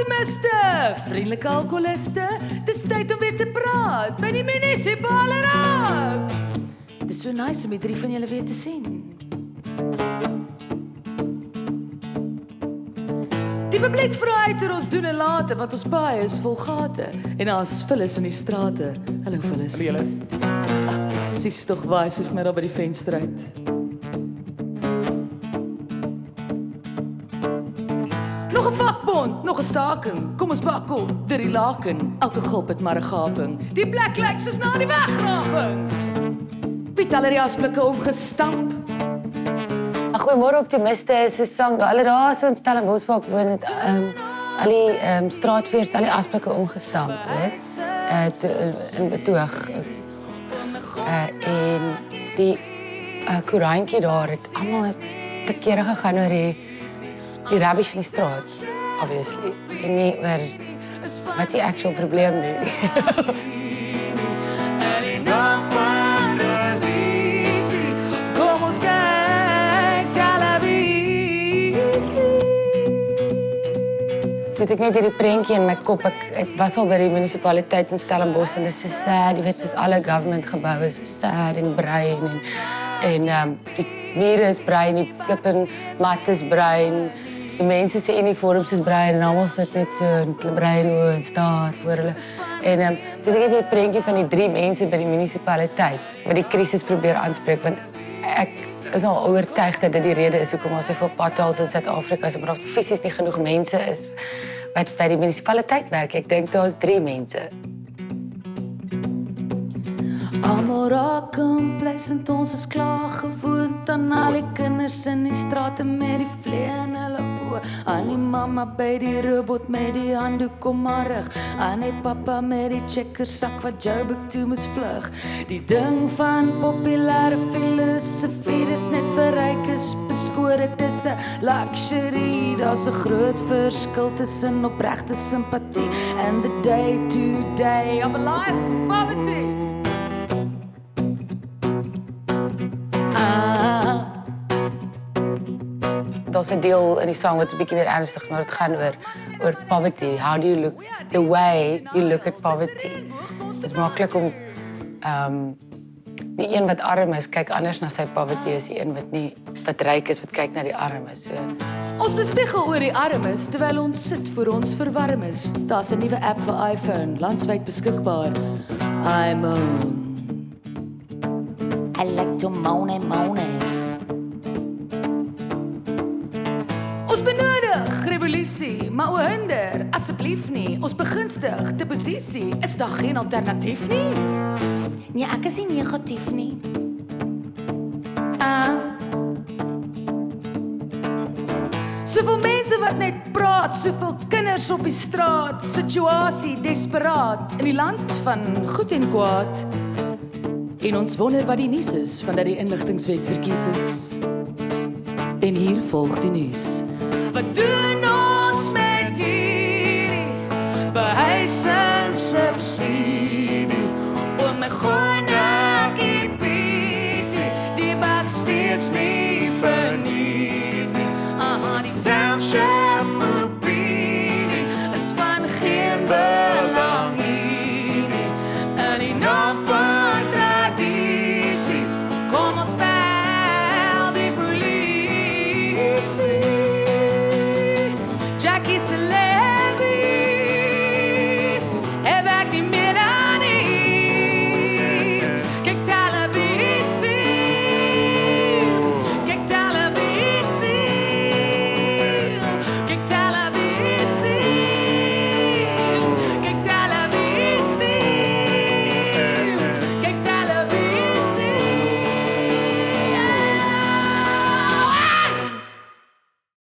optimiste, vriendelike alkoholiste. Dis tyd om weer te praat by die munisipale raad. Dis so nice om die 3 van julle weer te sien. Die publiek vra uit oor ons doen en late, want ons paai is vol gate. En daar's vullis in die strate. Hallo vullis. Hallo julle. Sies tog waai sy vir my daar by die venster uit. Nog 'n vakbond, nog 'n staking. Kom ons bak op, dit die laken. Elke gulp het maar 'n gaping. Die plek lyk soos na die wegraping. Wie het al die asblikke omgestamp? Goeiemôre optimiste is 'n sang. Hulle daar so in Stellenbosch waar ek woon, al die straatveers, al die asblikke omgestamp, weet. In betoog. En die koerantjie daar het almal te kere gegaan oor die rubbish in die straat, obviously. En nie oor wat die actual probleem nie. Toe ek net hierdie prentjie in my kop, ek was al by die munisipaliteit in Stellenbosch en dit is so sad, jy weet, soos alle government geboue is so sad en bruin en die mure is bruin, die flipping mat is bruin, die mense se uniforms is bruin en almal sit net so in hulle bruin oë en staar voor hulle. En toe ek het hierdie prentjie van die 3 mense by die munisipaliteit wat die krisis probeer aanspreek, want ek is al oortuig dat dit die rede is hoekom ons soveel potholes in Suid-Afrika is, omdat fisies nie genoeg mense is wat by die munisipaliteit werk. Ek dink daar's 3 mense. Almal raak complacent, ons is klaar gewoond aan al die kinders in die strate met die vlee in hulle oë. Aan die mamma by die robot met die handdoek om haar rug. Aan die pappa met die checkersak wat Joburg toe moes vlug. Die ding van populêre filosofie, dis net vir rykes beskore, dis 'n luxury. Daar's 'n groot verskil tussen opregte simpatie and the day-to-day of a life of poverty. Daar's 'n deel in die sang wat 'n bietjie meer ernstig, maar dit gaan oor poverty. How do you look, the way you look at poverty. Dit is maklik om die een wat arm is, kyk anders na sy poverty as die een wat ryk is, wat kyk na die armes. So. Ons bespiegel oor die armes terwyl ons sit voor ons verwarm is. Daar's 'n nuwe app vir iPhone, landwyd beskikbaar. I moan. I like to moan and moan. Ons benodig revolusie, maar o hinder, asseblief nie. Ons begunstig te posisie, is daar geen alternatief nie? Nee, ek is nie negatief nie. Soveel mense wat net praat, soveel kinders op die straat, situasie desperaat in die land van goed en kwaad. En ons wonder wat die nuus is, van dat die inligtingswet verkies is. En hier volg die nuus. Wat doen ons met hierdie behuisingssubsidie? O my God,